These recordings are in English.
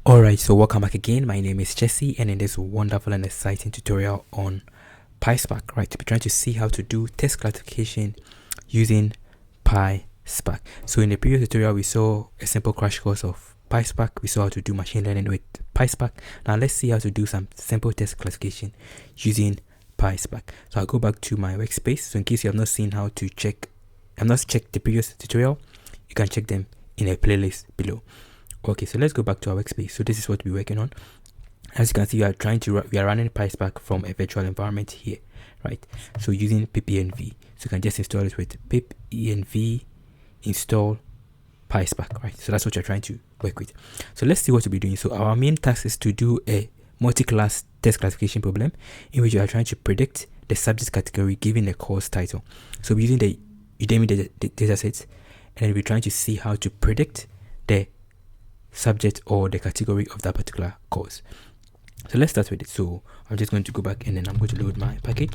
Alright, so welcome back again. My name is Jesse, and in this wonderful and exciting tutorial on PySpark, right, to be trying to see how to do text classification using PySpark. So in the previous tutorial, we saw a simple crash course of PySpark. We saw how to do machine learning with PySpark. Now let's see how to do some simple text classification using PySpark. So I'll go back to my workspace. So in case you have not seen how to checked the previous tutorial, you can check them in a playlist below. Okay, so let's go back to our workspace. So this is what we're working on. As you can see, we are running PySpark from a virtual environment here, right? So using pipenv, so you can just install it with pipenv install PySpark, right? So that's what you're trying to work with. So let's see what we'll be doing. So our main task is to do a multi-class text classification problem in which you are trying to predict the subject category given the course title. So we're using the Udemy datasets, and then we're trying to see how to predict the subject or the category of that particular course. So let's start with it. So I'm just going to go back and then I'm going to load my package.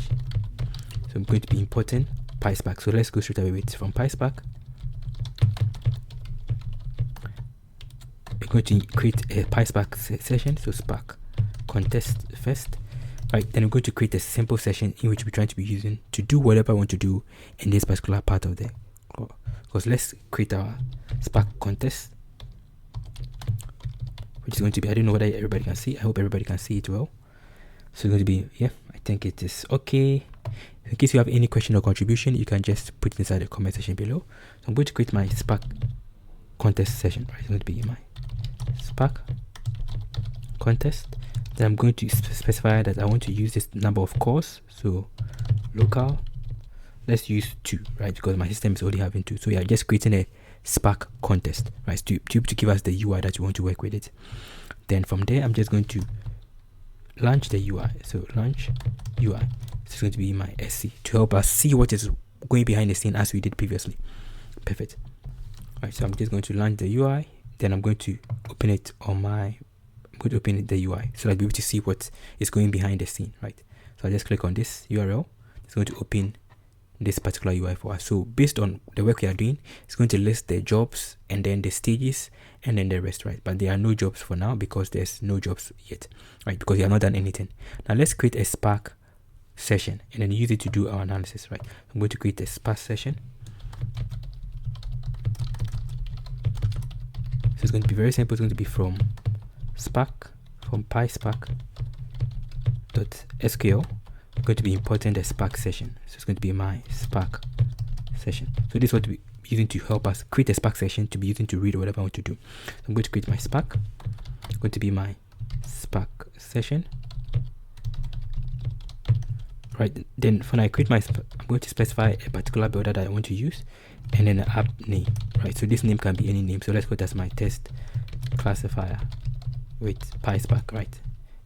So I'm going to be importing PySpark. So let's go straight away with from PySpark. We're going to create a PySpark session. So Spark contest first. Right, then we're going to create a simple session in which we're trying to be using to do whatever I want to do in this particular part of the course. Let's create our Spark contest, which is going to be, I don't know whether everybody can see. I hope everybody can see it well. So it's going to be, yeah, I think it is okay. In case you have any question or contribution, you can just put it inside the comment section below. So I'm going to create my Spark contest session, right? It's going to be my Spark contest. Then I'm going to specify that I want to use this number of cores. So local, let's use 2, right? Because my system is only having 2. So yeah, just creating a Spark contest, right, to give us the UI that you want to work with it. Then from there, I'm just going to launch the UI. So launch UI. This is going to be my SC to help us see what is going behind the scene as we did previously. Perfect. Right, so I'm just going to launch the UI. Then I'm going to open it on my. I'm going to open the UI so I'll be able to see what is going behind the scene, right? So I just click on this URL. It's going to open this particular UI for us. So based on the work we are doing, it's going to list the jobs and then the stages and then the rest, right? But there are no jobs for now because there's no jobs yet, right? Because we have not done anything. Now let's create a Spark session and then use it to do our analysis, right? I'm going to create a Spark session. So it's going to be very simple. It's going to be from PySpark.sql. I'm going to be importing the Spark session. So it's going to be my Spark session. So this is what we're using to help us create a Spark session to be using to read whatever I want to do. So I'm going to create my Spark. It's going to be my Spark session. Right, then when I create my Spark, I'm going to specify a particular builder that I want to use and then an app name, right? So this name can be any name. So let's put as my test classifier with PySpark, right?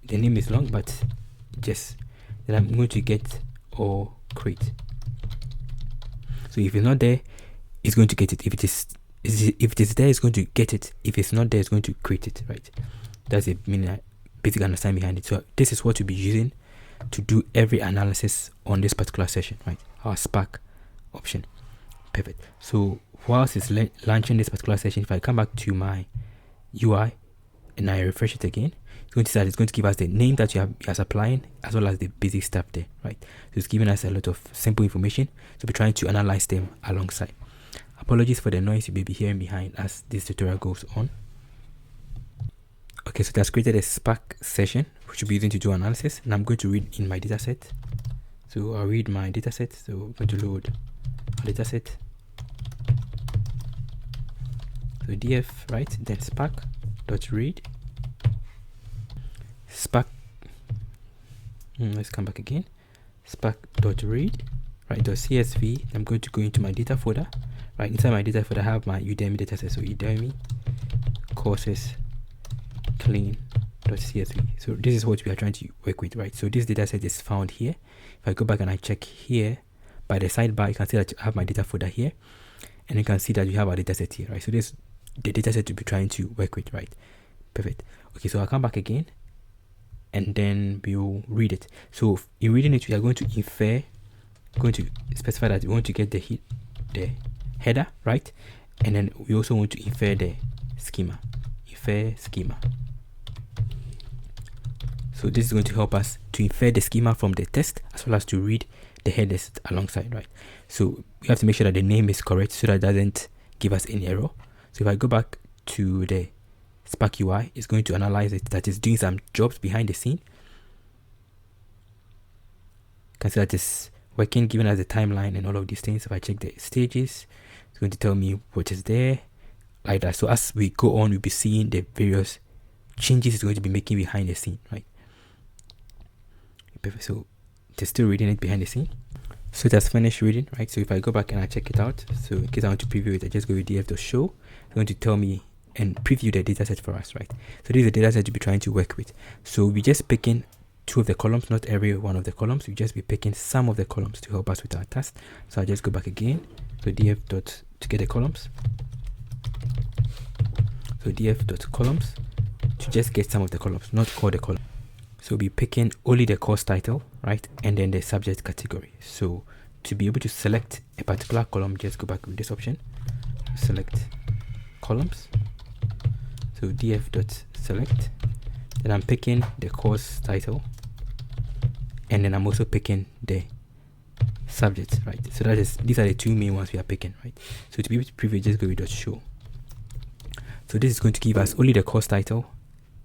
The name is long, but just then I'm going to get or create. So if it's not there, it's going to get it. If it is there, it's going to get it. If it's not there, it's going to create it, right? That's the meaning, basic understanding behind it. So this is what we'll be using to do every analysis on this particular session, right? Our Spark option. Perfect. So whilst it's launching this particular session, if I come back to my UI and I refresh it again, it's going to give us the name that you are applying as well as the basic stuff there, right? So it's giving us a lot of simple information. So we're trying to analyze them alongside. Apologies for the noise you may be hearing behind as this tutorial goes on. Okay, so that's created a Spark session which we'll be using to do analysis, and I'm going to read in my dataset. So I'll read my dataset. So I'm going to load our dataset. So df, right? Then spark.read. Spark, let's come back again. Spark.read, right? .csv. I'm going to go into my data folder, right? Inside my data folder, I have my Udemy dataset. So Udemy courses clean.csv. So this is what we are trying to work with, right? So this dataset is found here. If I go back and I check here by the sidebar, you can see that I have my data folder here, and you can see that we have our dataset here, right? So this is the dataset to be trying to work with, right? Perfect. Okay, so I'll come back again and then we'll read it. So in reading it, we are going to infer, going to specify that we want to get the header, right? And then we also want to infer the schema. So this is going to help us to infer the schema from the text as well as to read the headers alongside, right? So we have to make sure that the name is correct so that it doesn't give us any error. So if I go back to the Spark UI, it's going to analyze it, that is doing some jobs behind the scene. You can see that it's working, giving us the timeline and all of these things. If I check the stages, it's going to tell me what is there, like that. So as we go on, we'll be seeing the various changes it's going to be making behind the scene, right? Perfect. So it's still reading it behind the scene. So it has finished reading, right? So if I go back and I check it out, so in case I want to preview it, I just go with df.show. It's going to tell me and preview the dataset for us, right? So this is the dataset to be trying to work with. So we just picking two of the columns, not every one of the columns. We just be picking some of the columns to help us with our task. So I just go back again. So to get the columns. So df.columns to just get some of the columns, not all the columns. So we'll be picking only the course title, right? And then the subject category. So to be able to select a particular column, just go back with this option. Select columns. So df.select. Then I'm picking the course title. And then I'm also picking the subject, right? So these are the two main ones we are picking, right? So to be able to preview, just go with .show. So this is going to give us only the course title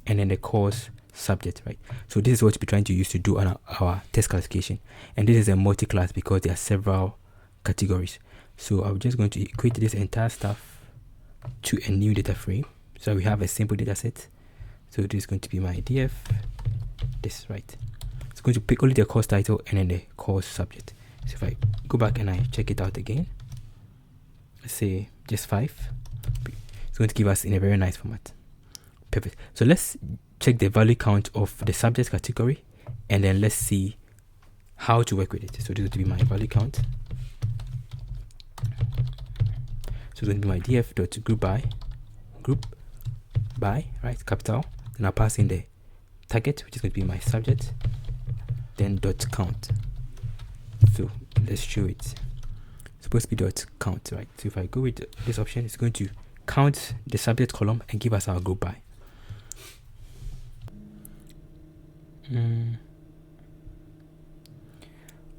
and then the course subject, right? So this is what we're trying to use to do our test classification, and this is a multi-class because there are several categories. So I'm just going to equate this entire stuff to a new data frame. So we have a simple data set. So this is going to be my df, this, right? It's going to pick only the course title and then the course subject. So if I go back and I check it out again, let's say just 5, it's going to give us in a very nice format. Perfect. So let's check the value count of the subject category, and then let's see how to work with it. So this is going to be my value count. So it's going to be my group by, right, capital. Then I'll pass in the target, which is going to be my subject, then .count. So let's show it. It's supposed to be .count, right? So if I go with this option, it's going to count the subject column and give us our group by.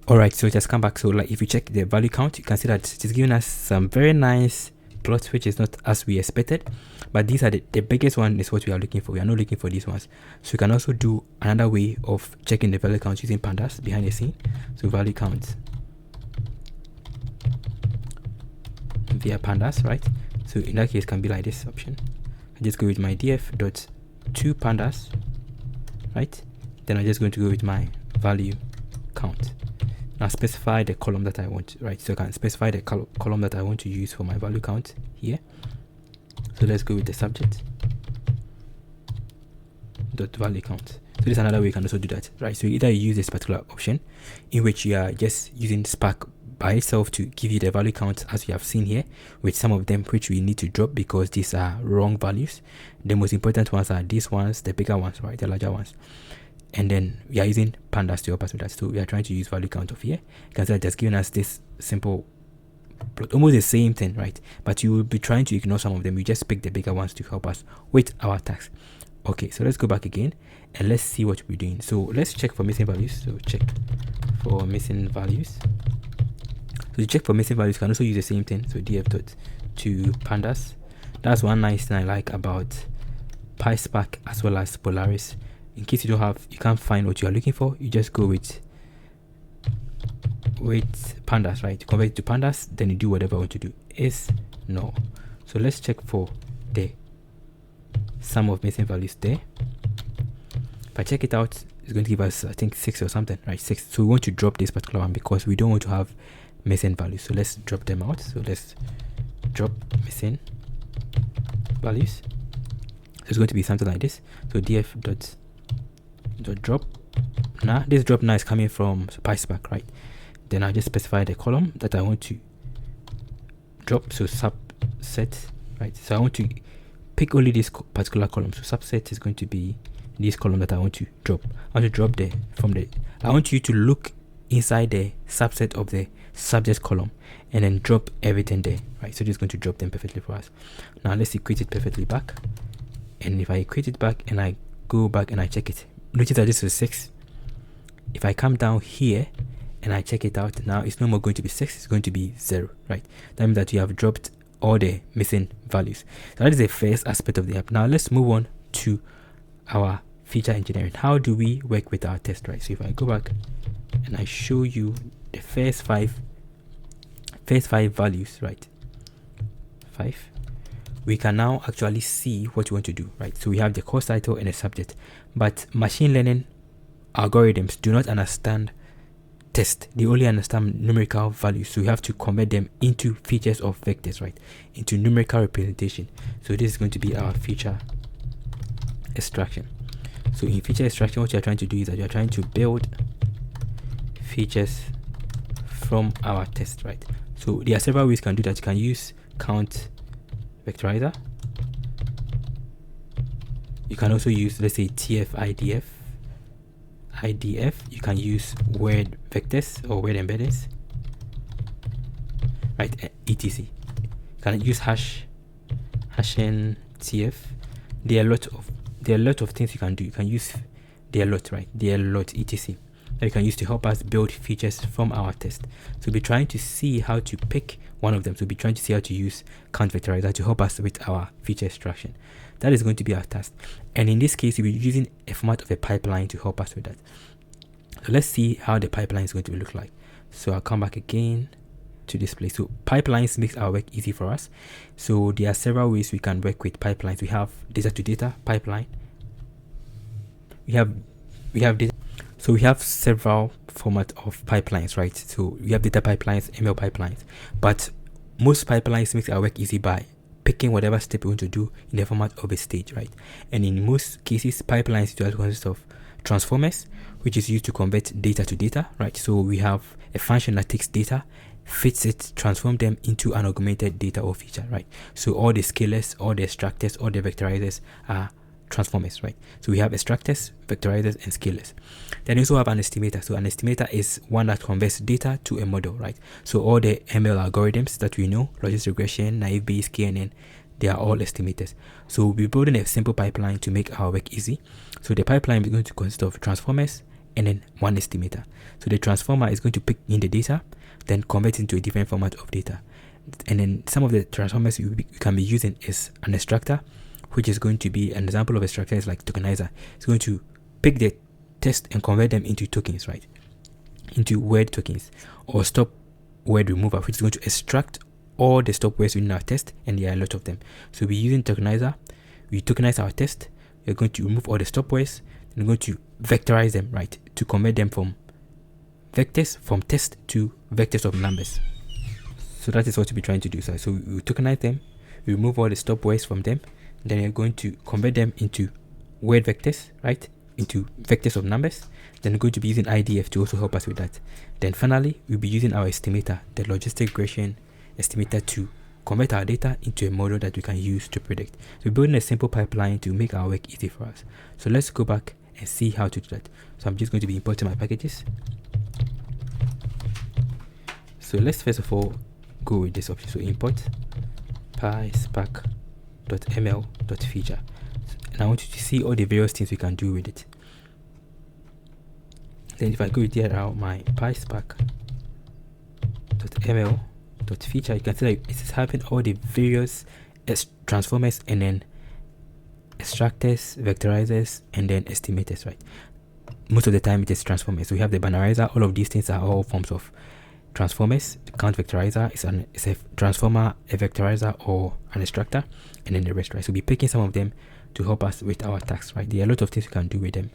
Alright, so it has come back. So like if you check the value count, you can see that it is giving us some very nice plots, which is not as we expected, but these are the biggest one is what we are looking for. We are not looking for these ones. So you can also do another way of checking the value count using pandas behind the scene. So value count via pandas, right? So in that case, it can be like this option. I just go with my df.toPandas, right? Then I'm just going to go with my value count. Now specify the column that I want, right? So I can specify the column that I want to use for my value count here. So let's go with the subject dot value count. So this is another way you can also do that, right? So either you use this particular option in which you are just using Spark by itself to give you the value count as we have seen here, with some of them which we need to drop because these are wrong values. The most important ones are these ones, the bigger ones, right? The larger ones. And then we are using pandas to help us with that. So we are trying to use value count of here. You can see that just giving us this simple plot, almost the same thing, right? But you will be trying to ignore some of them. You just pick the bigger ones to help us with our task. Okay, so let's go back again and let's see what we're doing. So let's check for missing values. So check for missing values. So to check for missing values, you can also use the same thing. So df.toPandas. That's one nice thing I like about PySpark as well as Polaris. In case you can't find what you are looking for, you just go with pandas, right? You convert it to pandas, then you do whatever you want to do. Is no. So let's check for the sum of missing values there. If I check it out, it's going to give us, I think, 6 or something, right? 6. So we want to drop this particular one because we don't want to have missing values. So let's drop them out. So let's drop missing values. So it's going to be something like this. So df.drop. Now this drop now is coming from PySpark, right? Then I just specify the column that I want to drop. So subset, right? So I want to pick only this particular column. So subset is going to be this column that I want to drop. I want to drop I want you to look inside the subset of the subject column and then drop everything there, right? So this is going to drop them perfectly for us. Now let's equate it perfectly back. And if I equate it back and I go back and I check it notice that this is 6. If I come down here and I check it out, now it's no more going to be 6, it's going to be 0, right? That means that you have dropped all the missing values. So that is the first aspect of the app. Now let's move on to our feature engineering. How do we work with our test, right? So if I go back and I show you the first five values, right? 5. We can now actually see what we want to do, right? So we have the course title and the subject, but machine learning algorithms do not understand text. They only understand numerical values, so we have to convert them into features of vectors, right? Into numerical representation. So this is going to be our feature extraction. So in feature extraction, what you're trying to do is that you're trying to build features from our test, right? So there are several ways you can do that. You can use count vectorizer. You can also use, let's say, TF-IDF. You can use word vectors or word embeddings, right? etc. You can use hashing TF. There are a lot of things you can do. You can use right? etc. that you can use to help us build features from our test. So we'll be trying to see how to pick one of them. So we'll be trying to see how to use count vectorizer to help us with our feature extraction. That is going to be our task. And in this case, we'll be using a format of a pipeline to help us with that. So let's see how the pipeline is going to look like. So I'll come back again to this place. So pipelines makes our work easy for us. So there are several ways we can work with pipelines. We have data to data pipeline. We have data. So we have several formats of pipelines, right? So we have data pipelines, ML pipelines, but most pipelines makes our work easy by picking whatever step we want to do in the format of a stage, right? And in most cases, pipelines usually consist of transformers, which is used to convert data to data, right? So we have a function that takes data, fits it, transform them into an augmented data or feature, right? So all the scalars, all the extractors, all the vectorizers are transformers, right? So we have extractors, vectorizers, and scalars. Then we also have an estimator. So an estimator is one that converts data to a model, right? So all the ML algorithms that we know, logistic regression, naive Bayes, KNN, they are all estimators. So we'll be building a simple pipeline to make our work easy. So the pipeline is going to consist of transformers and then one estimator. So the transformer is going to pick in the data, then convert it into a different format of data. And then some of the transformers you can be using is an extractor, which is going to be an example of extractor is like tokenizer. It's going to pick the text and convert them into tokens, right? Into word tokens, or stop word remover, which is going to extract all the stop words within our test, and there are a lot of them. So we're using tokenizer. We tokenize our test. We're going to remove all the stop words, and we're going to vectorize them, right? To convert them from vectors from text to vectors of numbers. So that is what we'll be trying to do. So we tokenize them, we remove all the stop words from them, then you're going to convert them into word vectors, right? Into vectors of numbers. Then we're going to be using IDF to also help us with that. Then finally, we'll be using our estimator, the logistic regression estimator, to convert our data into a model that we can use to predict. So we're building a simple pipeline to make our work easy for us. So let's go back and see how to do that. So I'm just going to be importing my packages. So let's first of all go with this option. So import PySpark.ml.feature. And I want you to see all the various things we can do with it. Then if I go here now, my PySpark.ml.feature, you can see that it is having all the various transformers and then extractors, vectorizers, and then estimators, right? Most of the time it is transformers. So we have the binarizer. All of these things are all forms of transformers. The count vectorizer is a transformer, a vectorizer, or an extractor, and then the rest, right? So we'll be picking some of them to help us with our tasks, right? There are a lot of things we can do with them.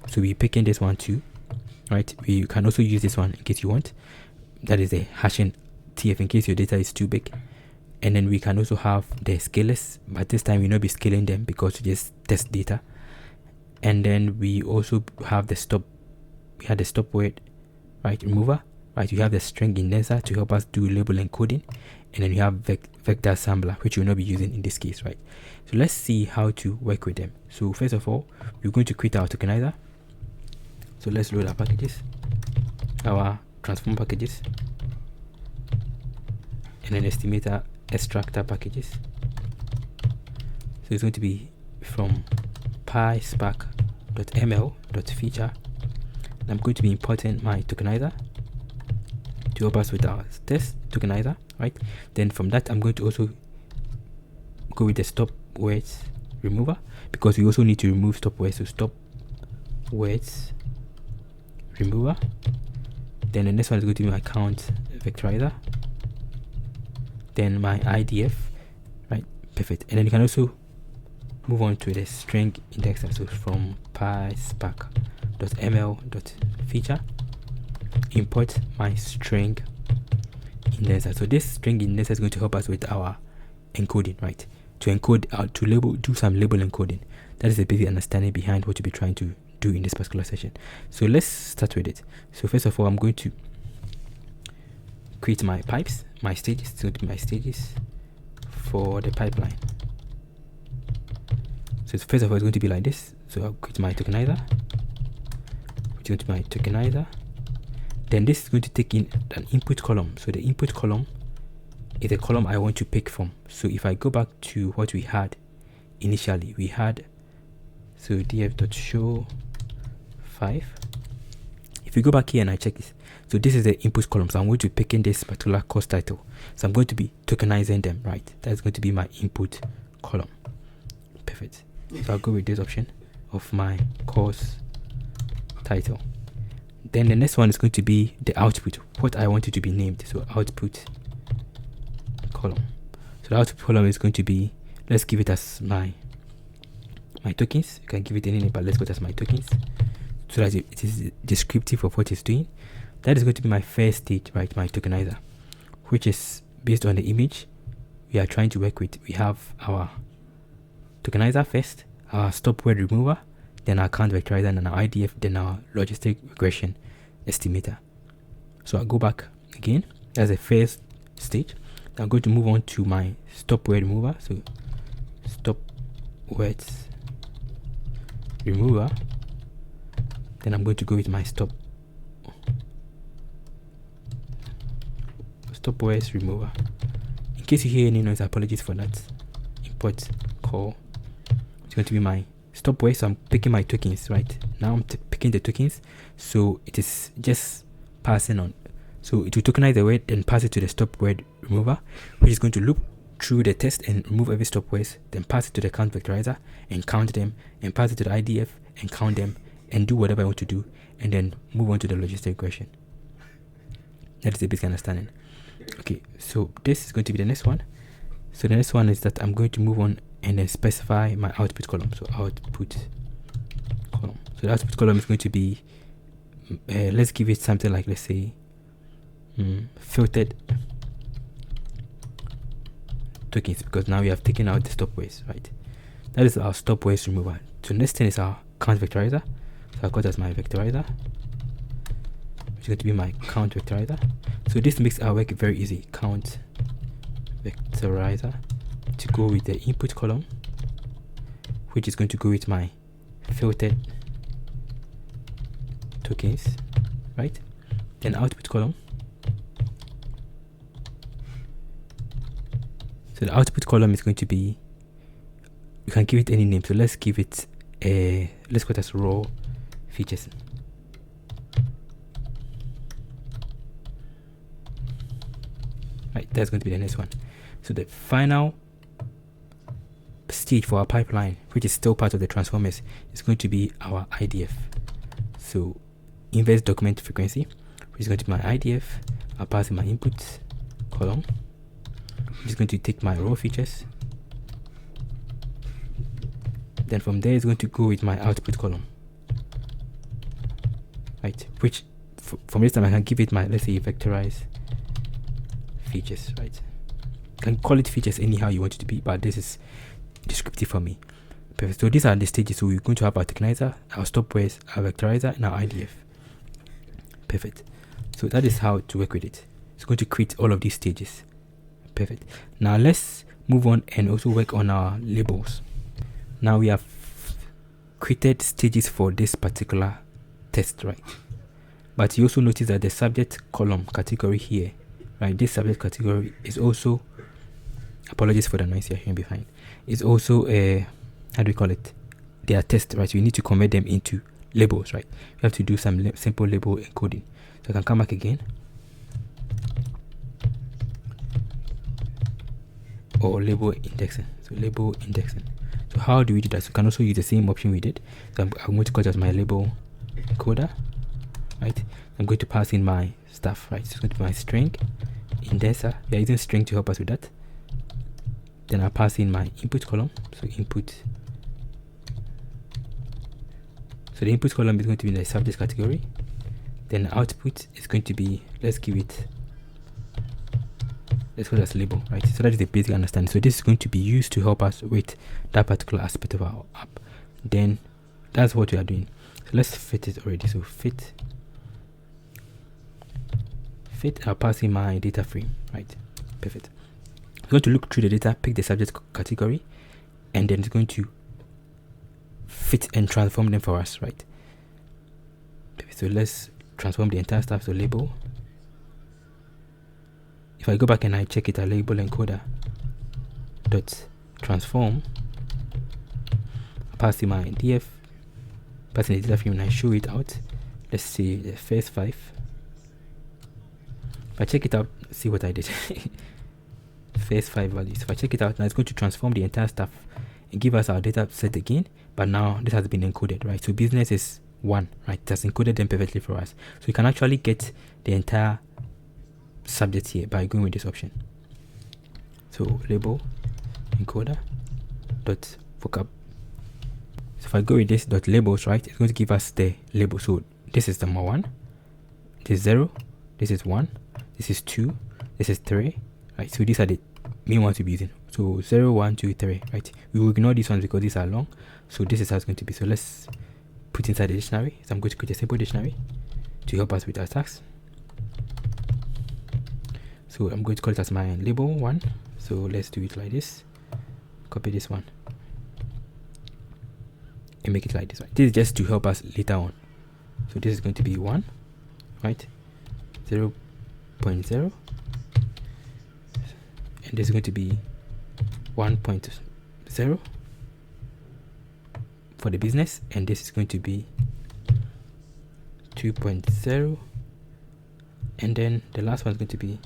So we're picking this one too, right? We can also use this one in case you want. That is a hashing TF in case your data is too big. And then we can also have the scalars, but this time we'll not be scaling them because we just test data. And then we also have the stop. We had the stop word, right, remover, right? We have the StringIndexer to help us do label encoding, and then we have vector assembler, which we'll not be using in this case, right? So let's see how to work with them. So first of all, we're going to create our tokenizer. So let's load our packages, our transform packages, and then estimator extractor packages. So it's going to be from PySpark estimator.ml.feature. I'm going to be importing my tokenizer to help us with our test tokenizer, right? Then from that, I'm going to also go with the stop words remover, because we also need to remove stop words. So stop words remover. Then the next one is going to be my count vectorizer, then my IDF, right? Perfect. And then you can also move on to the string indexer. So from PySpark.ml.feature, import my string indexer. So this string indexer is going to help us with our encoding, right? To encode to label, do some label encoding. That is the basic understanding behind what you'll be trying to do in this particular session. So let's start with it. So first of all, I'm going to create my pipes, my stages. It's going to be my stages for the pipeline. So first of all, it's going to be like this. So I'll create my tokenizer, which is going to be my tokenizer. Then this is going to take in an input column. So the input column is a column I want to pick from. So if I go back to what we had initially, we had so df.show 5. If you go back here and I check this, so this is the input column. So I'm going to pick in this particular course title. So I'm going to be tokenizing them, right? That's going to be my input column. Perfect. So I'll go with this option of my course title. Then the next one is going to be the output, what I want it to be named. So output column. So the output column is going to be, let's give it as my tokens. You can give it any name, but let's put it as my tokens, so that it is descriptive of what it's doing. That is going to be my first stage, right? My tokenizer, which is based on the image we are trying to work with. We have our tokenizer first, our stop word remover, then our count vectorizer, and our IDF, then our logistic regression estimator. So I'll go back again. That's the first stage. I'm going to move on to my stop word remover. So stop words remover. Then I'm going to go with my stop words remover. In case you hear any noise, apologies for that. Import call. It's going to be my stop words. So I'm picking my tokens, right? Now I'm picking the tokens. So it is just passing on. So it will tokenize the word and pass it to the stop word remover, which is going to loop through the test and remove every stop words, then pass it to the count vectorizer and count them, and pass it to the IDF and count them, and do whatever I want to do, and then move on to the logistic regression. That is the basic understanding. Okay, so this is going to be the next one. So the next one is that I'm going to move on and then specify my output column. So output column. So the output column is going to be, let's give it something like, let's say, filtered tokens, because now we have taken out the stop words, right? That is our stop words remover. So next thing is our count vectorizer. So I'll call that as my vectorizer, which is going to be my count vectorizer. So this makes our work very easy. Count vectorizer to go with the input column, which is going to go with my filtered tokens, right? Then output column. So the output column is going to be, you can give it any name. So let's give it let's put as raw features. Right, that's going to be the next one. So the final stage for our pipeline, which is still part of the transformers, is going to be our IDF. So inverse document frequency, which is going to be my IDF. I'll pass in my input column. I'm just going to take my raw features. Then from there, it's going to go with my output column. Right, which from this time I can give it my, let's say, vectorize features, right? You can call it features anyhow you want it to be, but this is descriptive for me. Perfect. So these are the stages. So we're going to have our tokenizer, our stop words, our vectorizer, and our IDF. Perfect. So that is how to work with it. It's going to create all of these stages. Perfect. Now let's move on and also work on our labels. Now we have created stages for this particular test, right? But you also notice that the subject column category here, right? This subject category is also, apologies for the noise you're hearing behind, is also a, how do we call it, they are tests, right? So you need to convert them into labels, right? You have to do some simple label encoding. So I can come back again, or label indexing. So label indexing. So how do we do that? So you can also use the same option we did. So I'm going to call it as my label encoder, right? I'm going to pass in my stuff, right? So it's going to be my string indexer. We are using string to help us with that. Then I'll pass in my input column. So input. So the input column is going to be the subject category. Then the output is going to be, let's call it as label, right? So that is the basic understanding. So this is going to be used to help us with that particular aspect of our app. Then that's what we are doing. So let's fit it already. So fit, I'll pass in my data frame, right? Perfect. It's going to look through the data, pick the subject category, and then it's going to fit and transform them for us, right? So let's transform the entire stuff. So label. If I go back and I check it at LabelEncoder dot transform, I pass in my df, pass in the data frame, and I show it out. Let's see the first 5. If I check it out, see what I did. First 5 values. If I check it out, now it's going to transform the entire stuff and give us our data set again. But now this has been encoded, right? So business is 1, right? It has encoded them perfectly for us. So you can actually get the entire subject here by going with this option. So label encoder dot vocab. So if I go with this dot labels, right, it's going to give us the label. So this is number 1, this is 0, this is 1, this is 2, this is 3, right? So these are the main ones to be using. So 0, 1, 2, 3, right? We will ignore these ones because these are long. So this is how it's going to be. So let's put inside the dictionary. So I'm going to create a simple dictionary to help us with our tasks. So I'm going to call it as my label 1. So let's do it like this. Copy this one and make it like this. Right? This is just to help us later on. So this is going to be 1, right? 0.0, and this is going to be 1.0 for the business, and this is going to be 2.0, and then the last one is going to be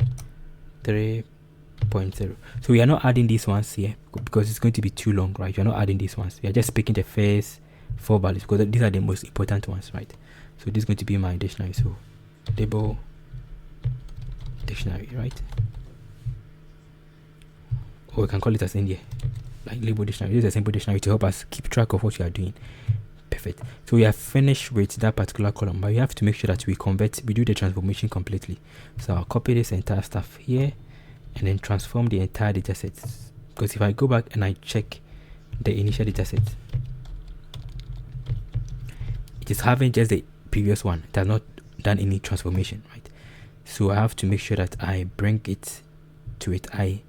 3.0. So we are not adding these ones here because it's going to be too long, right? We are not adding these ones. We are just picking the first 4 values because these are the most important ones, right? So this is going to be my dictionary. So label dictionary, right? Or we can call it as in here, like label dictionary. This is a simple dictionary to help us keep track of what we are doing. Perfect. So we are finished with that particular column, but we have to make sure that we do the transformation completely. So I'll copy this entire stuff here and then transform the entire data set. Because if I go back and I check the initial data set, it is having just the previous one. It has not done any transformation, right? So I have to make sure that I bring it to it. I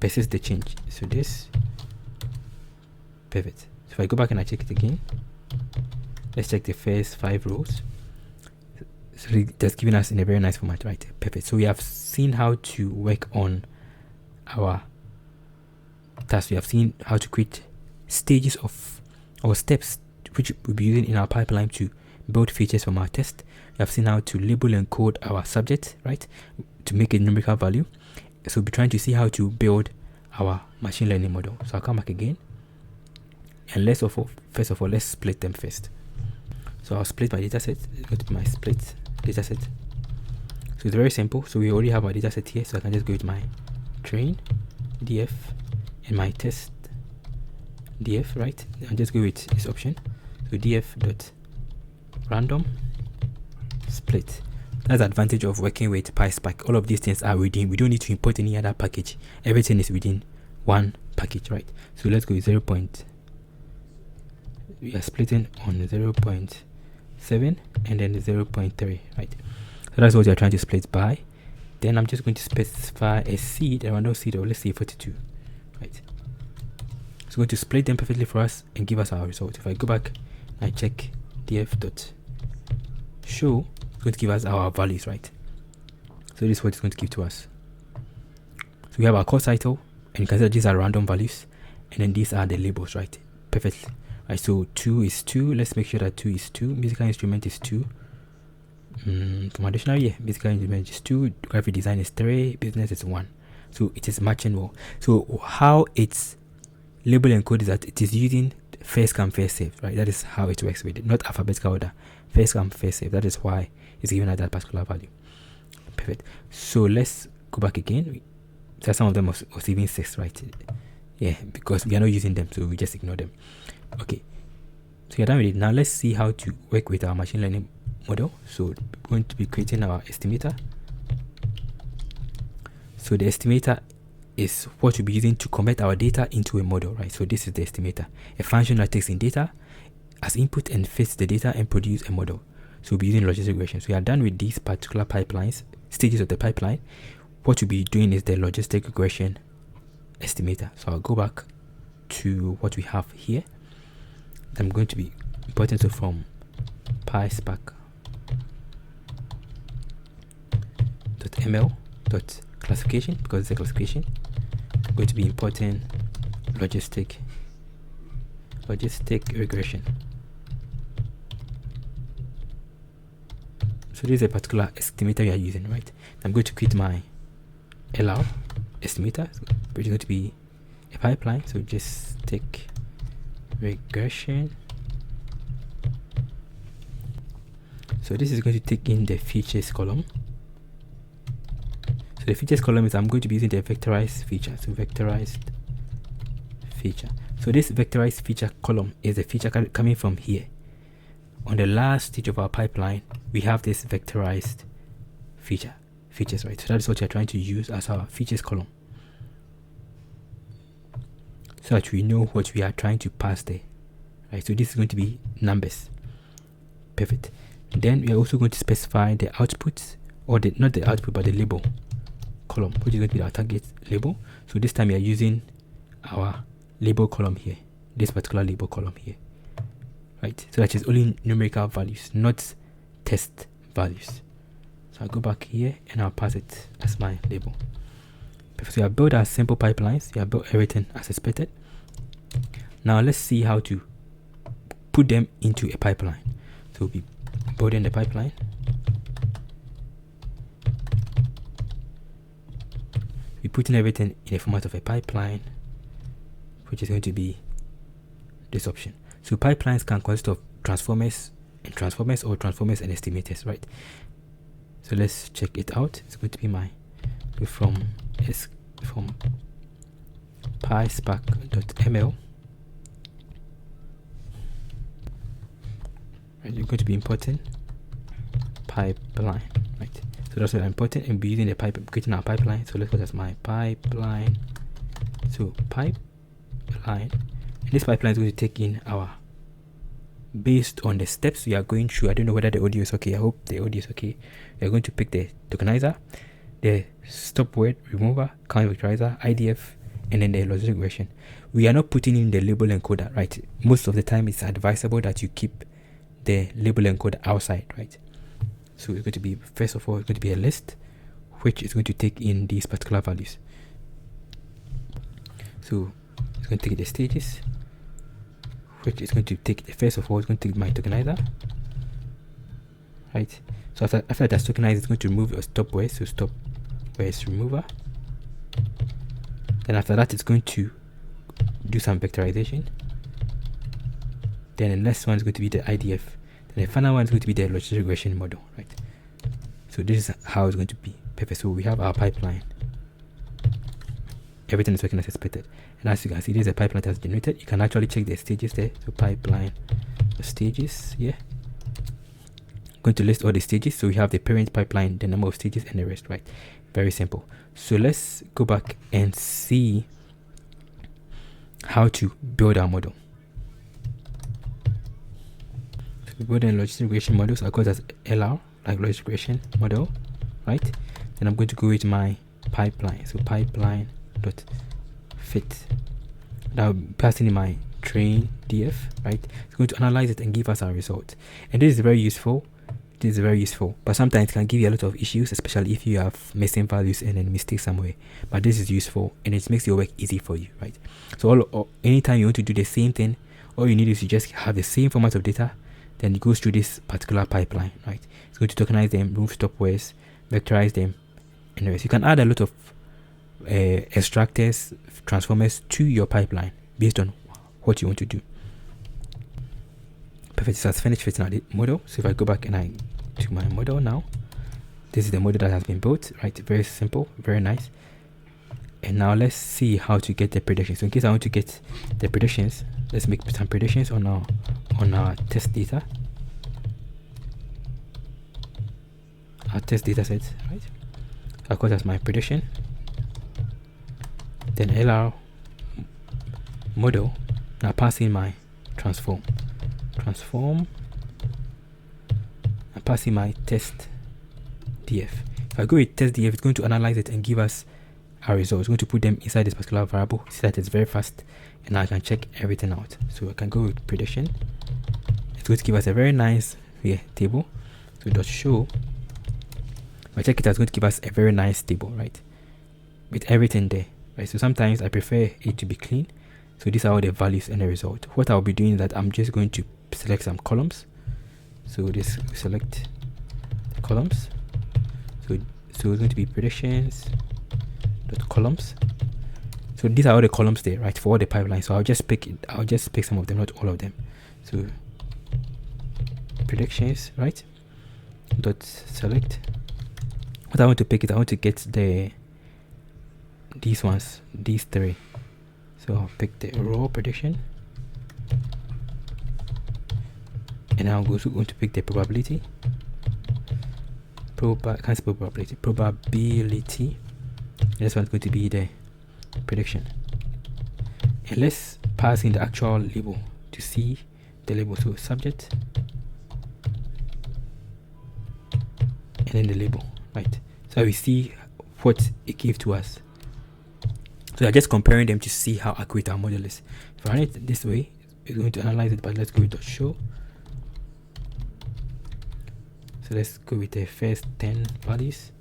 persist the change. So this, perfect. So if I go back and I check it again, let's check the first 5 rows. So it has given us in a very nice format, right? Perfect. So we have seen how to work on our task. We have seen how to create stages of our steps which we'll be using in our pipeline to build features from our test. We have seen how to label and code our subject, right, to make a numerical value. So we'll be trying to see how to build our machine learning model. So I'll come back again, and first of all, let's split them first. So I'll split my data set. It's going to be my split data set. So it's very simple. So we already have our data set here. So I can just go with my train df and my test df, right? I'll just go with this option. So df dot random split. That's the advantage of working with PySpark. All of these things are within. We don't need to import any other package. Everything is within one package, right? So let's go with 0. We are splitting on 0.7 and then 0.3, right? So that's what we are trying to split by. Then I'm just going to specify a seed, a random seed, or let's say 42, right? It's going to split them perfectly for us and give us our result. If I go back and I check df dot show, it's going to give us our values, right? So this is what it's going to give to us. So we have our course title, and you can see that these are random values, and then these are the labels, right? perfectly, right? So 2 is 2. Let's make sure that 2 is 2. Musical instrument is 2. From dictionary, musical instrument is 2. Graphic design is 3. Business is 1. So it is matching well. So how it's label encode is that it is using first come first serve, right? That is how it works with it, not alphabetical order. First come first serve. That is why it's given at that particular value. Perfect. So let's go back again. So some of them was even 6, right? Yeah, because we are not using them, so we just ignore them. Okay, so you're done with it. Now let's see how to work with our machine learning model. So we're going to be creating our estimator. So the estimator is what we'll be using to convert our data into a model, right? So this is the estimator, a function that takes in data as input and fits the data and produce a model. So we'll be using logistic regression. So we are done with these particular pipelines, stages of the pipeline. What we'll be doing is the logistic regression estimator. So I'll go back to what we have here. I'm going to be importing so from PySpark.ml.classification, because it's a classification. I'm going to be importing logistic regression. So this is a particular estimator we are using, right? I'm going to create my LR estimator, which is going to be a pipeline. So just take regression. So this is going to take in the features column. So the features column is I'm going to be using the vectorized feature. So vectorized feature. So this vectorized feature column is a feature coming from here. On the last stage of our pipeline, we have this vectorized features, right? So that is what you're trying to use as our features column, so that we know what we are trying to pass there, right? So this is going to be numbers. Perfect. Then we are also going to specify the output, or not the output, but the label column, which is going to be our target label. So this time we are using our label column here, this particular label column here, right? So that is only numerical values, not test values. So I'll go back here and I'll pass it as my label. So we have built our simple pipelines. We have built everything as expected. Now let's see how to put them into a pipeline. So we'll be building the pipeline. We're putting everything in the format of a pipeline, which is going to be this option. So pipelines can consist of transformers and transformers, or transformers and estimators, right? So let's check it out. It's going to be from PySpark.ml. Right, you're going to be importing pipeline, right? So that's what I'm importing, and be using the creating our pipeline. So let's put as my pipeline. So pipeline, and this pipeline is going to take in our, based on the steps we are going through. I don't know whether the audio is okay. I hope the audio is okay. We are going to pick the tokenizer, the stop word remover, count vectorizer, IDF, and then the logistic regression. We are not putting in the label encoder, right? Most of the time it's advisable that you keep the label encoder outside, right? So it's going to be, first of all, it's going to be a list which is going to take in these particular values. So it's going to take the stages, which is going to take, first of all, it's going to take my tokenizer, right? So after that's tokenized, it's going to remove a stop word, so stop words remover. Then after that, it's going to do some vectorization. Then the next one is going to be the IDF. Then the final one is going to be the logistic regression model, right? So this is how it's going to be. Perfect. So we have our pipeline. Everything is working as expected. And as you can see, this is a pipeline that's generated. You can actually check the stages there. So pipeline, the stages, yeah. I'm going to list all the stages. So we have the parent pipeline, the number of stages, and the rest, right? Very simple. So let's go back and see how to build our model. So we build a logistic regression model. So I call it as LR, like logistic regression model, right? Then I'm going to go with my pipeline. So pipeline dot fit. Now passing in my train df, right? It's going to analyze it and give us our result. And this is very useful. This is very useful, but sometimes it can give you a lot of issues, especially if you have missing values and then mistakes somewhere. But this is useful and it makes your work easy for you, right? So anytime you want to do the same thing all you need is you just have the same format of data, then it goes through this particular pipeline, right? It's going to tokenize them, remove stop words, vectorize them, and the rest. You can add a lot of extractors, transformers to your pipeline based on what you want to do. Perfect. So it's finished fitting out the model. So if I go back and I to my model now, this is the model that has been built, right? Very simple, very nice. And now let's see how to get the predictions. So in case I want to get the predictions, let's make some predictions on our test data, our test data set, right? So of course that's my prediction. Then LR model, now passing my transform, and passing my test df. If I go with test df, it's going to analyze it and give us our results. It's going to put them inside this particular variable. See that it's very fast, and now I can check everything out. So I can go with prediction. It's going to give us a very nice table. So dot show. If I check it, it's going to give us a very nice table, right, with everything there, right? So sometimes I prefer it to be clean. So these are all the values and the result. What I'll be doing is that I'm just going to select some columns. So this select the columns. So it's going to be predictions dot columns. So these are all the columns there, right, for all the pipelines. So I'll just pick some of them, not all of them. So predictions, right, dot select. What I want to pick is I want to get these ones, these three. So I'll pick the raw prediction, and I'm also going to pick the probability. Probability. This one's going to be the prediction. And let's pass in the actual label to see the label. So subject, and then the label, right? So we see what it gave to us. So I'm just comparing them to see how accurate our model is. If I run it this way, it's going to analyze it, but let's go with dot show. So let's go with the first 10 values.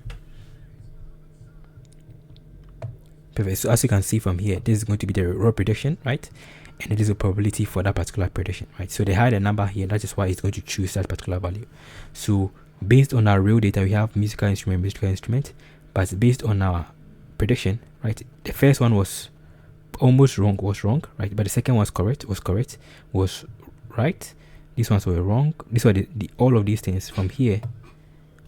Perfect. So as you can see from here, this is going to be the raw prediction, right? And it is a probability for that particular prediction, right? So they had a number here. That is why it's going to choose that particular value. So based on our real data, we have musical instrument, but based on our prediction, right, the first one was almost wrong, right? But the second one was right. These ones were wrong. These were all of these things from here.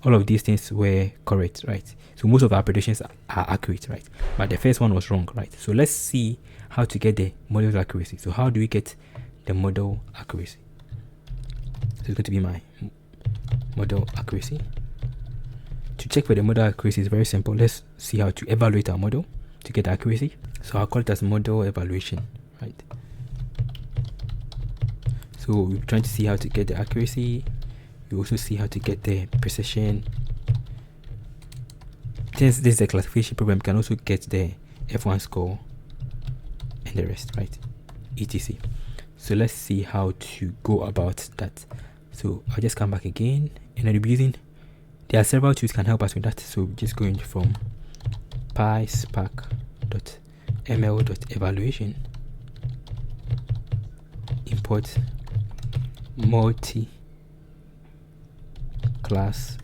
All of these things were correct, right? So most of our predictions are accurate, right? But the first one was wrong, right? So let's see how to get the model accuracy. So how do we get the model accuracy? So it's going to be my model accuracy. To check for the model accuracy is very simple. Let's see how to evaluate our model to get accuracy. So I'll call it as model evaluation, right? So we're trying to see how to get the accuracy. We also see how to get the precision. Since this is a classification program, you can also get the F1 score and the rest, right? etc. So let's see how to go about that. So I'll just come back again, and I'll be using, there are several tools can help us with that. So just going from PySpark.ml.evaluation, import multi-class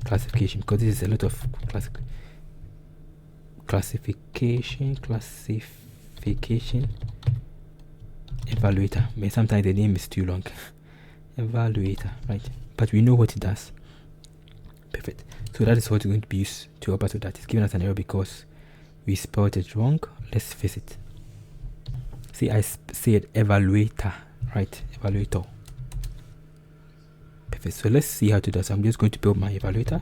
classification, because this is a lot of classification evaluator. But sometimes the name is too long. Evaluator, right? But we know what it does. Perfect. So that is what we're going to be used to help us with that. It's giving us an error because we spelled it wrong. Let's fix it. See, I said evaluator, right? Evaluator. Perfect. So let's see how to do that. So I'm just going to build my evaluator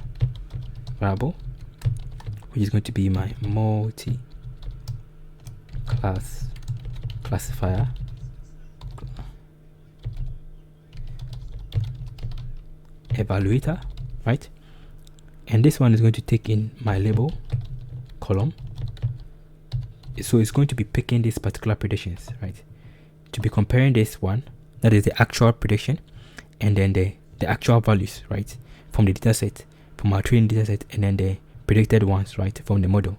variable, which is going to be my multi-class classifier evaluator, right? And this one is going to take in my label column. So it's going to be picking these particular predictions, right? To be comparing this one, that is the actual prediction, and then the actual values, right, from the data set, from our training data set, and then the predicted ones, right, from the model.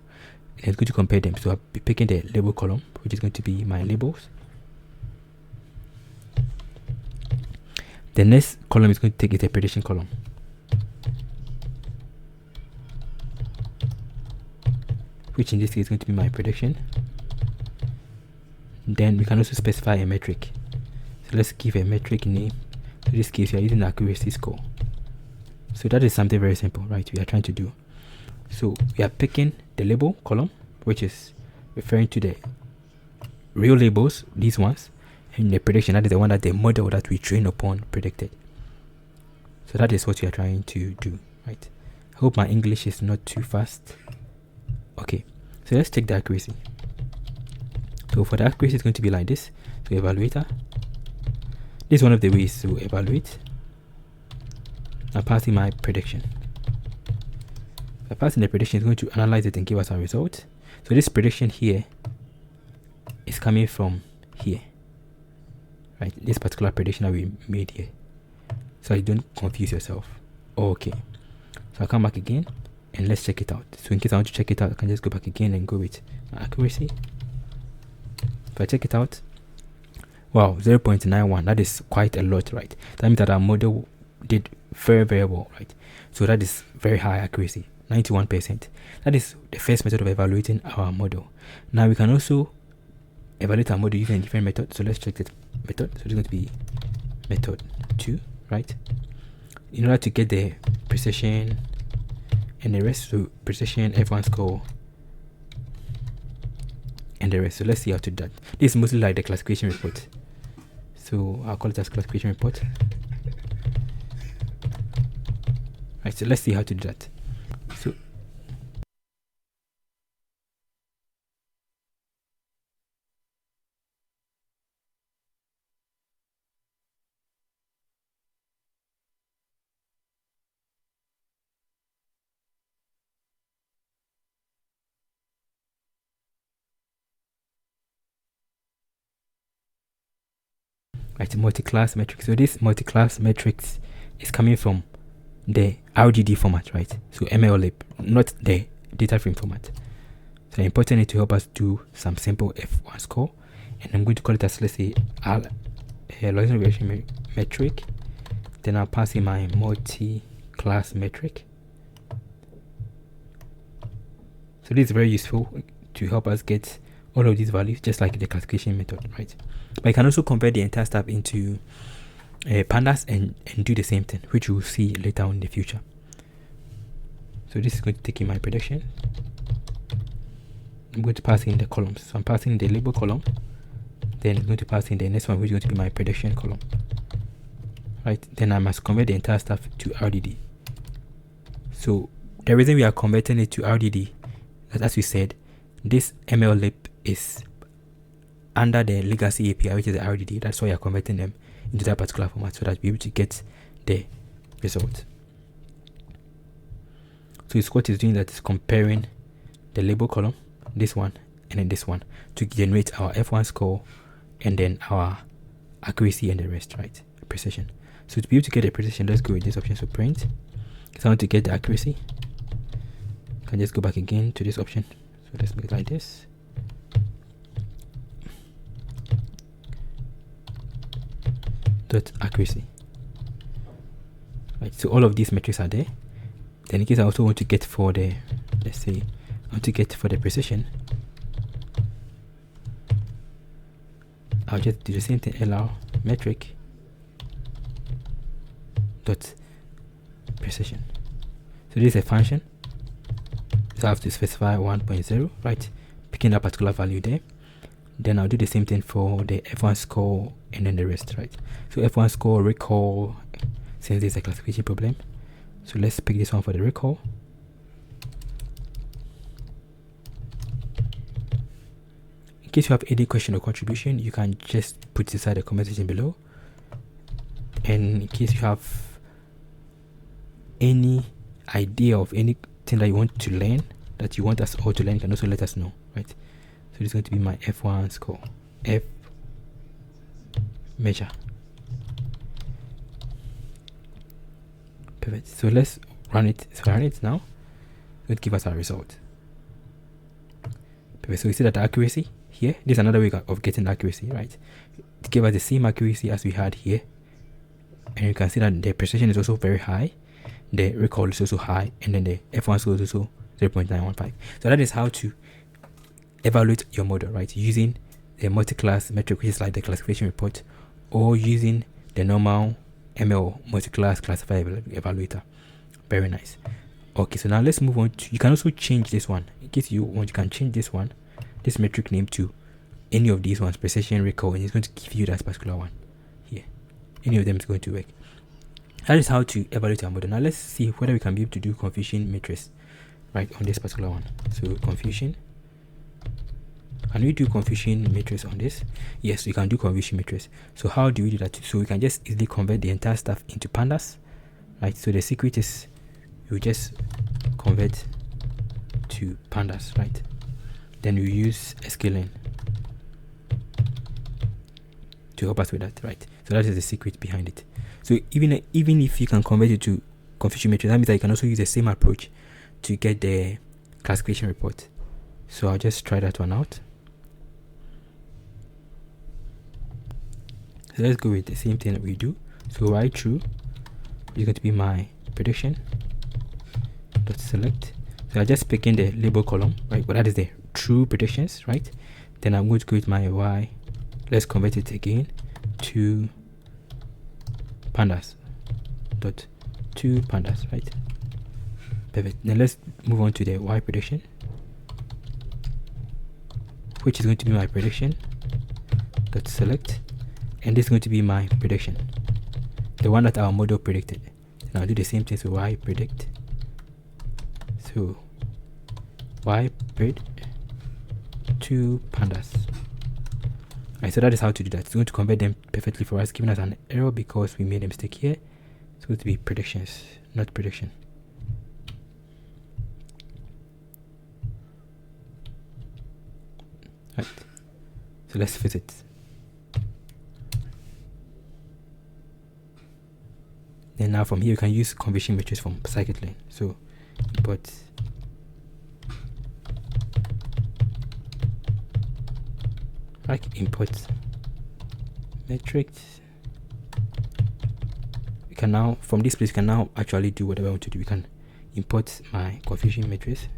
And it's going to compare them. So I'll be picking the label column, which is going to be my labels. The next column is going to take is the prediction column, which in this case is going to be my prediction. Then we can also specify a metric. So let's give a metric name. In this case, we are using the accuracy score. So that is something very simple, right? We are trying to do. So we are picking the label column, which is referring to the real labels, these ones, and the prediction, that is the one that the model that we train upon predicted. So that is what we are trying to do, right? I hope my English is not too fast. Okay, so let's check the accuracy. So for the accuracy, it's going to be like this. So evaluator. This is one of the ways to evaluate. I'm passing my prediction. By passing the prediction, it's going to analyze it and give us a result. So this prediction here is coming from here, right? This particular prediction that we made here. So you don't confuse yourself. Okay. So I'll come back again and let's check it out. So in case I want to check it out, I can just go back again and go with accuracy. If I check it out, wow, 0.91. That is quite a lot, right? That means that our model did very, very well, right? So that is very high accuracy, 91%. That is the first method of evaluating our model. Now we can also evaluate our model using a different method. So let's check that method. So it's going to be method 2, right? In order to get the precision and the rest, so precision, F1 score, and the rest. So let's see how to do that. This is mostly like the classification report. So I'll call it as classification report. Right, so let's see how to do that. So right, multi-class metrics. So this multi-class metrics is coming from the RDD format, right? So MLlib, not the data frame format. So important it to help us do some simple F1 score, and I'm going to call it as, let's say, logistic regression metric. Then I'll pass in my multi-class metric. So this is very useful to help us get all of these values, just like the classification method, right? But you can also convert the entire stuff into pandas and do the same thing, which we'll see later on in the future. So this is going to take in my prediction. I'm going to pass in the columns. So I'm passing the label column, then I'm going to pass in the next one, which is going to be my prediction column, right? Then I must convert the entire stuff to RDD. So the reason we are converting it to RDD, as we said, this MLlib is under the legacy API, which is the RDD. That's why you're converting them into that particular format, so that we're able to get the result. So it's what it's doing, that is comparing the label column, this one, and then this one, to generate our F1 score and then our accuracy and the rest, right? Precision. So to be able to get the precision, let's go with this option. So print. If I want to get the accuracy, I can just go back again to this option. So let's make it like this. Dot accuracy. Right, so all of these metrics are there. Then in case I also want to get for the, let's say, I want to get for the precision, I'll just do the same thing, LR metric dot precision. So this is a function, so I have to specify 1.0, right? Picking that particular value there. Then I'll do the same thing for the F1 score and then the rest, right? So F1 score, recall, since there's a classification problem. So let's pick this one for the recall. In case you have any question or contribution, you can just put it inside the comment section below. And in case you have any idea of anything that you want to learn, that you want us all to learn, you can also let us know, right? So this is going to be my F1 score, F measure. Perfect. So let's run it. So run it now. It will give us our result. Perfect. So we see that the accuracy here, this is another way of getting accuracy, right? It gave us the same accuracy as we had here and you can see that the precision is also very high, the recall is also high, and then the F1 score is also 0.915. So that is how to evaluate your model, right? Using the multi-class metric, which is like the classification report, or using the normal ML multi-class classifier evaluator. Very nice. Okay, so now let's move on to, you can also change this one. In case you want, you can change this one, this metric name, to any of these ones, precision, recall, and it's going to give you that particular one here. Any of them is going to work. That is how to evaluate our model. Now let's see whether we can be able to do confusion matrix, right, on this particular one. So confusion. Can we do confusion matrix on this? Yes, we can do confusion matrix. So how do we do that? So we can just easily convert the entire stuff into pandas, right? So the secret is you just convert to pandas, right? Then we use sklearn to help us with that, right? So that is the secret behind it. So even if you can convert it to confusion matrix, that means that you can also use the same approach to get the classification report. So I'll just try that one out. So let's go with the same thing that we do. So right true is going to be my prediction dot select. So I just pick in the label column, right? But that is the true predictions, right? Then I'm going to go with my y. Let's convert it again to pandas dot to pandas, right? Perfect. Then let's move on to the y prediction, which is going to be my prediction dot select, and this is going to be my prediction, the one that our model predicted. And I'll do the same thing. So y predict, so y pred to pandas. Right, so that is how to do that. It's going to convert them perfectly for us, giving us an error because we made a mistake here. It's going to be predictions, not prediction. Right, so let's fix it. Then now from here you can use conversion matrix from scikit-learn. So import import metrics. We can now, from this place, we can now actually do whatever I want to do. We can import my confusion matrix.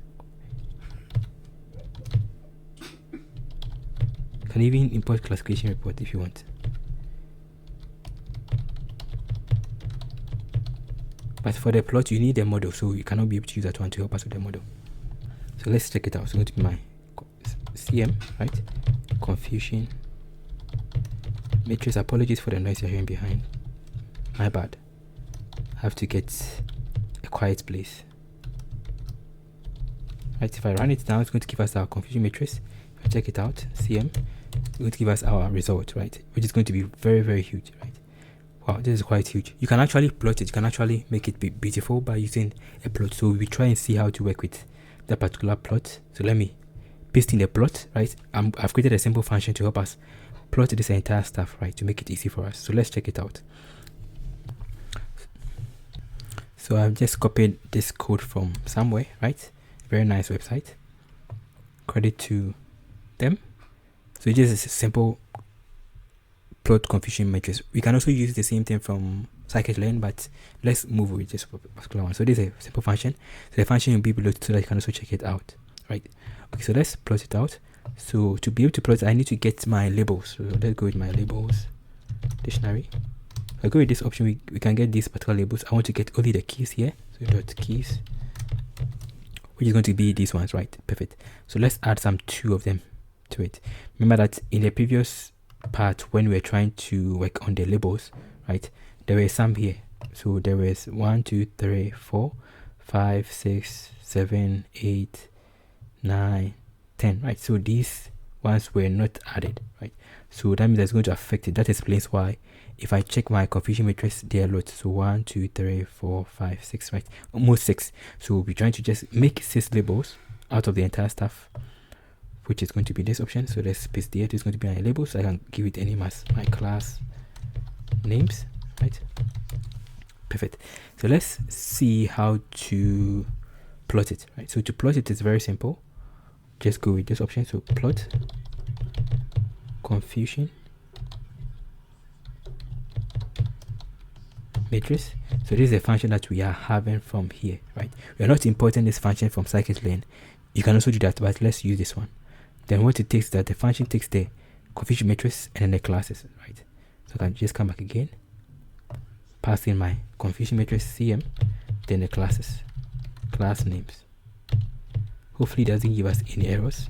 You can even import classification report if you want. But for the plot, you need a model, so you cannot be able to use that one to help us with the model. So let's check it out. So it's going to be my CM, right? Confusion matrix. Apologies for the noise you're hearing behind. My bad. I have to get a quiet place. Right, if I run it now, it's going to give us our confusion matrix. If I check it out, CM, it's going to give us our result, right? Which is going to be very, very huge, right? Wow, this is quite huge. You can actually plot it. You can actually make it be beautiful by using a plot. So we try and see how to work with that particular plot. So let me paste in the plot, right? I've created a simple function to help us plot this entire stuff, right, to make it easy for us. So let's check it out. So I've just copied this code from somewhere, right? Very nice website. Credit to them. So it is a simple plot confusion matrix. We can also use the same thing from scikit-learn, but let's move with this particular one. So this is a simple function. So the function will be below so that you can also check it out, right? Okay, so let's plot it out. So to be able to plot it, I need to get my labels. So let's go with my labels dictionary. I go with this option. We can get these particular labels. I want to get only the keys here. So dot keys, which is going to be these ones, right? Perfect. So let's add some 2 of them to it. Remember that in the previous part when we were trying to work on the labels, right, there were some here. So there was 1 2 3 4 5 6 7 8 9 10, right? So these ones were not added, right? So that means that's going to affect it. That explains why if I check my confusion matrix, there are lots. So 1 2 3 4 5 6, right? Almost 6. So we'll be trying to just make 6 labels out of the entire stuff, which is going to be this option. So let's paste the it's going to be my labels. So I can give it a name as my class names, right? Perfect. So let's see how to plot it, right? So to plot it is very simple. Just go with this option. So plot confusion matrix. So this is a function that we are having from here, right? We are not importing this function from scikit-learn. You can also do that, but let's use this one. Then what it takes, that the function takes the coefficient matrix and then the classes, right? So I can just come back again, pass in my coefficient matrix CM, then the classes, class names. Hopefully it doesn't give us any errors.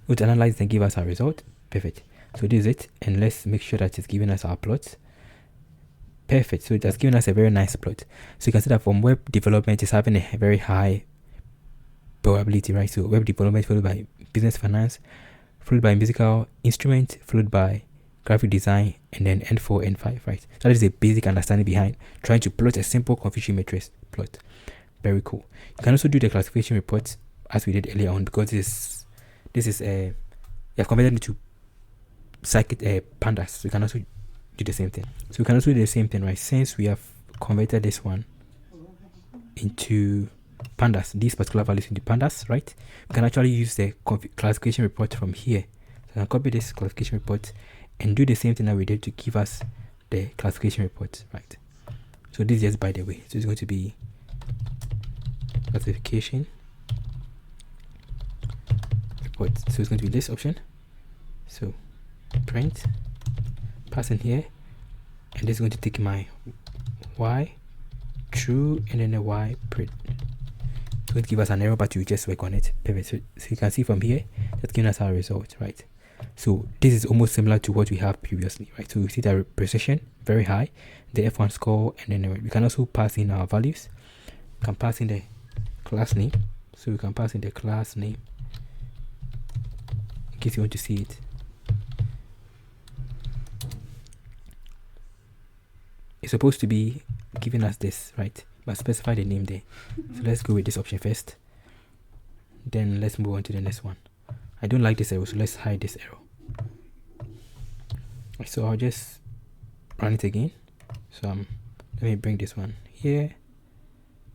We'll analyze and give us our result. Perfect. So this is it, and let's make sure that it's giving us our plots. Perfect. So it has given us a very nice plot. So you can see that from web development is having a very high probability, right? So web development followed by business finance, followed by musical instrument, followed by graphic design, and then N4, N5, right? So that is a basic understanding behind trying to plot a simple coefficient matrix plot. Very cool. You can also do the classification report as we did earlier on, because this is a you have converted it to scikit pandas. So you can also do the same thing. So we can also do the same thing, right? Since we have converted this one into pandas, these particular values into pandas, right? We can actually use the classification report from here. So I can copy this classification report and do the same thing that we did to give us the classification report, right? So this is just by the way. So it's going to be classification report. So it's going to be this option. So print, pass in here, and this is going to take my y true and then a y print. It's going to give us an error, but you just work on it. Perfect. So you can see from here that's giving us our result, right? So this is almost similar to what we have previously, right? So we see the precision very high, the F1 score, and then we can also pass in our values. We can pass in the class name. So we can pass in the class name in case you want to see it. It's supposed to be giving us this, right? But specify the name there. So let's go with this option first. Then let's move on to the next one. I don't like this error, so let's hide this error. So I'll just run it again. So let me bring this one here.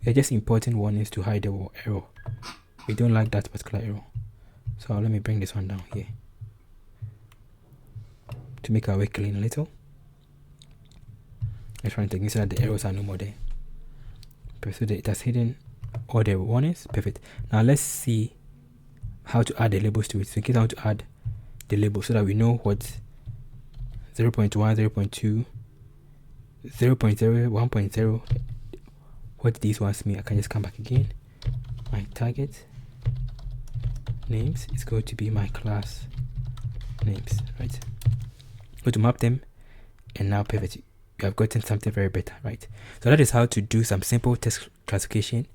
We're just importing warnings to hide the error. We don't like that particular error. So let me bring this one down here to make our work clean a little. Let's run it again so that the errors are no more there. So it has hidden all the warnings. Perfect. Now let's see how to add the labels to it. So in case I want to add the label so that we know what 0.1, 0.2, 0.0, 1.0, what these ones mean, I can just come back again. My target names is going to be my class names, right? Go to map them, and now perfect. You have gotten something very better, right? So that is how to do some simple text classification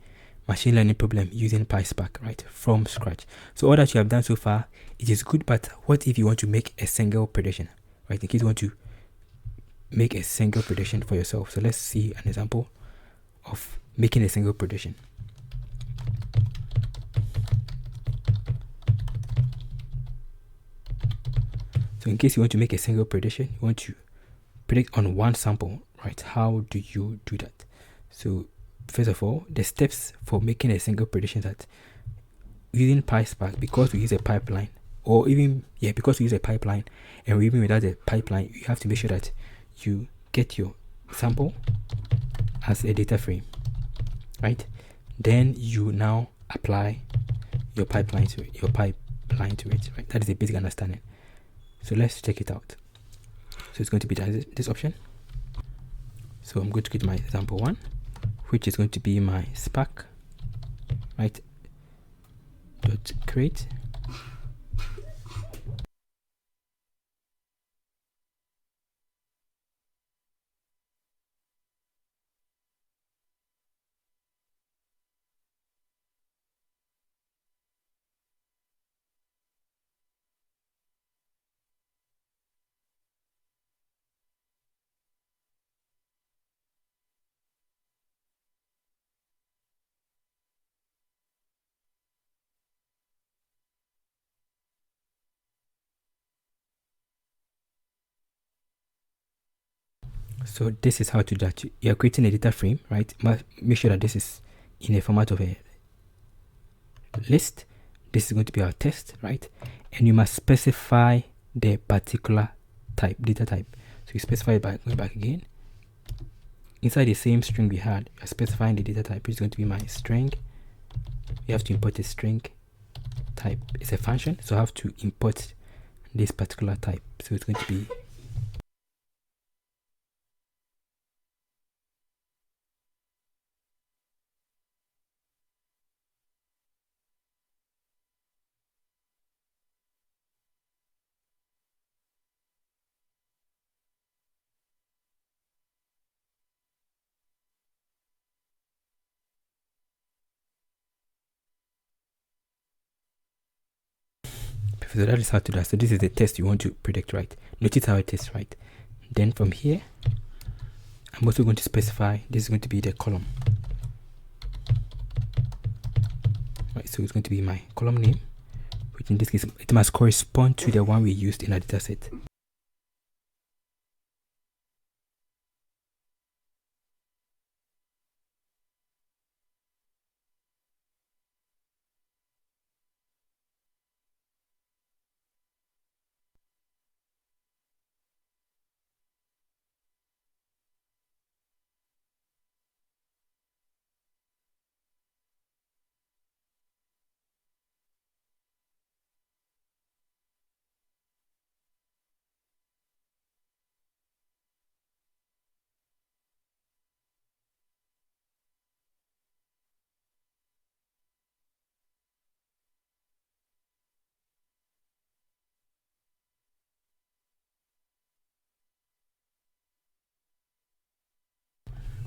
machine learning problem using PySpark, right, from scratch. So all that you have done so far, it is good, but what if you want to make a single prediction, right? In case you want to make a single prediction for yourself. So let's see an example of making a single prediction. So in case you want to make a single prediction, you want to predict on one sample, right? How do you do that? So first of all, the steps for making a single prediction, that using PySpark, because we use a pipeline, or even because we use a pipeline, and even without a pipeline, you have to make sure that you get your sample as a data frame, right? Then you now apply your pipeline to it, right? That is a basic understanding. So let's check it out. So it's going to be this option. So I'm going to get my example one, which is going to be my Spark, right? Dot create. So this is how to do that. You are creating a data frame, right? Make sure that this is in a format of a list. This is going to be our test, right? And you must specify the particular type, data type. So you specify it by going back again, inside the same string we had, you're specifying the data type, which is going to be my string. We have to import a string type. It's a function, so I have to import this particular type. So it's going to be so that is how to do that. So this is the test you want to predict, right? Notice how it is, right? Then from here, I'm also going to specify this is going to be the column, right? So it's going to be my column name, which in this case it must correspond to the one we used in our data set.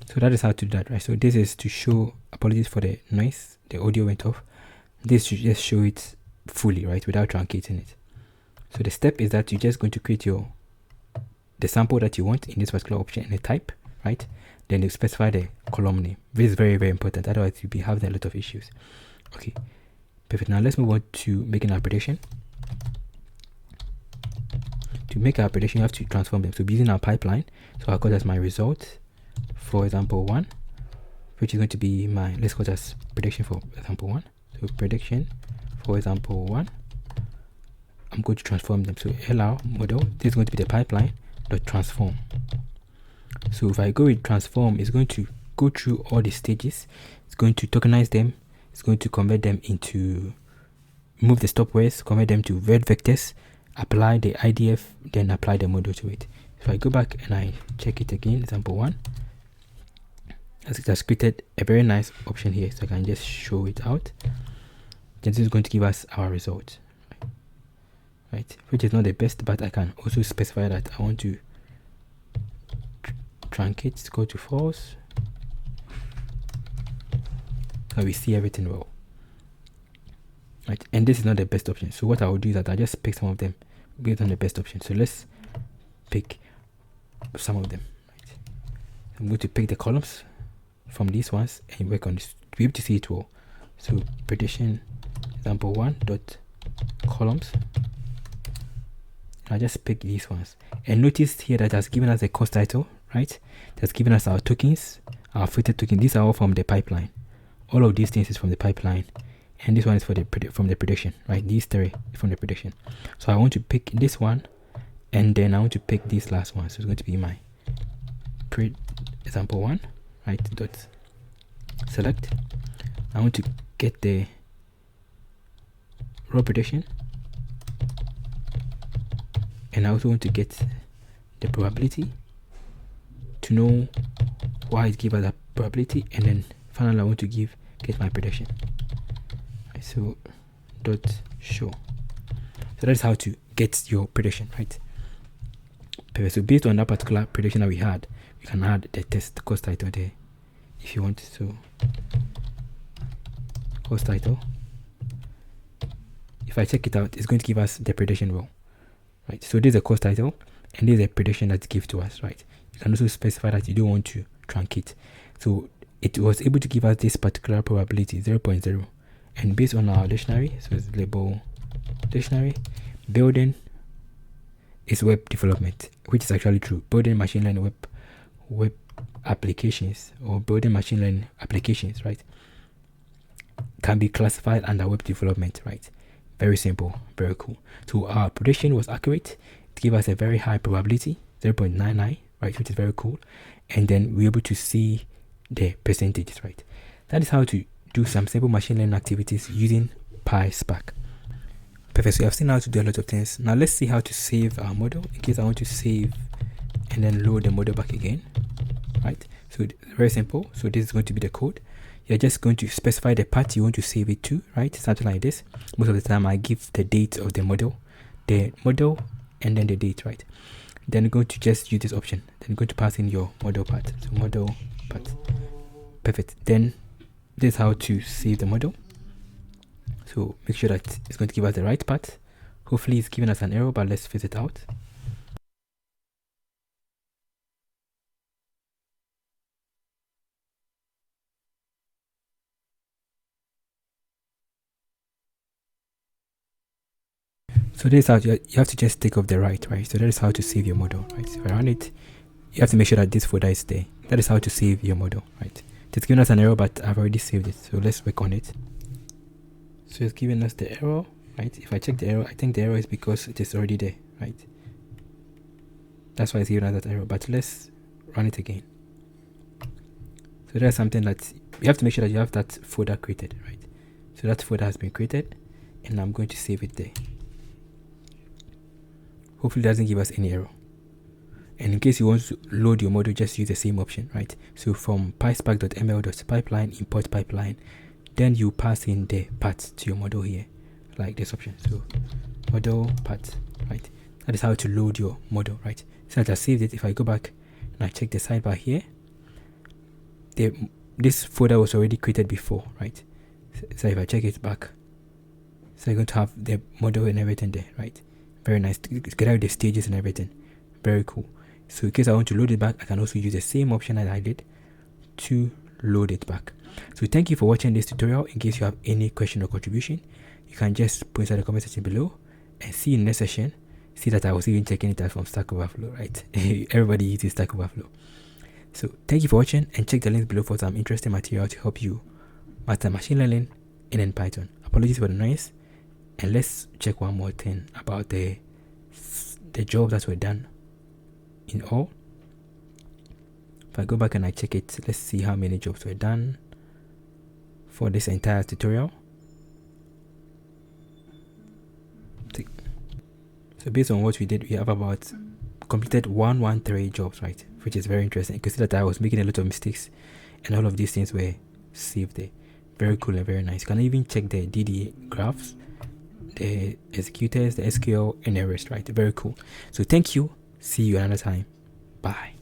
So that is how to do that, right? So this is to show, apologies for the noise, the audio went off. This should just show it fully, right, without truncating it. So the step is that you're just going to create the sample that you want in this particular option and a type, right? Then you specify the column name. This is very, very important, otherwise you'll be having a lot of issues. Okay, perfect. Now let's move on to making our prediction. To make our prediction, you have to transform them. So using our pipeline, so I'll call that my result for example 1, which is going to be my, let's call that prediction for example 1. So prediction for example 1, I'm going to transform them. So LR model, this is going to be the pipeline dot transform. So if I go with transform, it's going to go through all the stages. It's going to tokenize them. It's going to convert them into, move the stop words, convert them to red vectors, apply the IDF, then apply the model to it. If I go back and I check it again, example 1, it has created a very nice option here, so I can just show it out. Then this is going to give us our result, right? Which is not the best, but I can also specify that I want to truncate, go to false, so we see everything well, right? And this is not the best option, so what I will do is that I just pick some of them based on the best option. So let's pick some of them, right? I'm going to pick the columns from these ones and work on this to be able to see it well. So prediction example 1 dot columns, I just pick these ones, and notice here that it has given us a course title, right? It has given us our tokens, our filtered token. These are all from the pipeline. All of these things is from the pipeline, and this one is for the from the prediction, right? These three from the prediction. So I want to pick this one, and then I want to pick this last one. So it's going to be my example 1, right? Dot select. I want to get the raw prediction, and I also want to get the probability to know why it gives us that probability, and then finally I want to get my prediction. Right, so dot show. So that's how to get your prediction, right? Perfect. So based on that particular prediction that we had, you can add the test course title there if you want. So course title, if I check it out, it's going to give us the prediction row, right? So this is a course title, and this is a prediction that's given to us, right? You can also specify that you don't want to truncate. So it was able to give us this particular probability 0.0, and based on our dictionary, so it's label dictionary, building is web development, which is actually true. Building machine learning web applications, or building machine learning applications, right, can be classified under web development, right? Very simple, very cool. So our prediction was accurate. It gave us a very high probability, 0.99, right, which is very cool. And then we're able to see the percentages, right? That is how to do some simple machine learning activities using PySpark. Perfect. So you have seen how to do a lot of things. Now let's see how to save our model in case I want to save and then load the model back again, right? So very simple. So this is going to be the code. You're just going to specify the path you want to save it to, right? Something like this. Most of the time I give the date of the model, and then the date, right? Then you're going to just use this option. Then you're going to pass in your model path. So model path. Perfect. Then this is how to save the model. So make sure that it's going to give us the right path. Hopefully it's giving us an error, but let's fix it out. So this is how you have to just take off the right? So that is how to save your model, right? So if I run it, you have to make sure that this folder is there. That is how to save your model, right? It's giving us an error, but I've already saved it. So let's work on it. So it's giving us the error, right? If I check the error, I think the error is because it is already there, right? That's why it's giving us that error, but let's run it again. So there's something that you have to make sure that you have that folder created, right? So that folder has been created, and I'm going to save it there. Hopefully it doesn't give us any error. And in case you want to load your model, just use the same option, right? So from PySpark.ml.pipeline, import pipeline, then you pass in the path to your model here, like this option. So model path, right? That is how to load your model, right? So I just saved it. If I go back and I check the sidebar here, this folder was already created before, right? So if I check it back, so you're going to have the model and everything there, right? Very nice. Get out the stages and everything. Very cool. So in case I want to load it back, I can also use the same option that I did to load it back. So thank you for watching this tutorial. In case you have any question or contribution, you can just put inside the comment section below, and see you in the next session. See that I was even checking it out from Stack Overflow, right? Everybody uses Stack Overflow. So thank you for watching, and check the links below for some interesting material to help you master machine learning in Python. Apologies for the noise, and let's check one more thing about the jobs that were done in all. If I go back and I check it, let's see how many jobs were done for this entire tutorial. So based on what we did, we have about completed 113 jobs, right? Which is very interesting. You can see that I was making a lot of mistakes, and all of these things were saved there. Very cool and very nice. You can even check the DDA graphs, the executors, the SQL, and the rest, right? Very cool. So thank you. See you another time. Bye.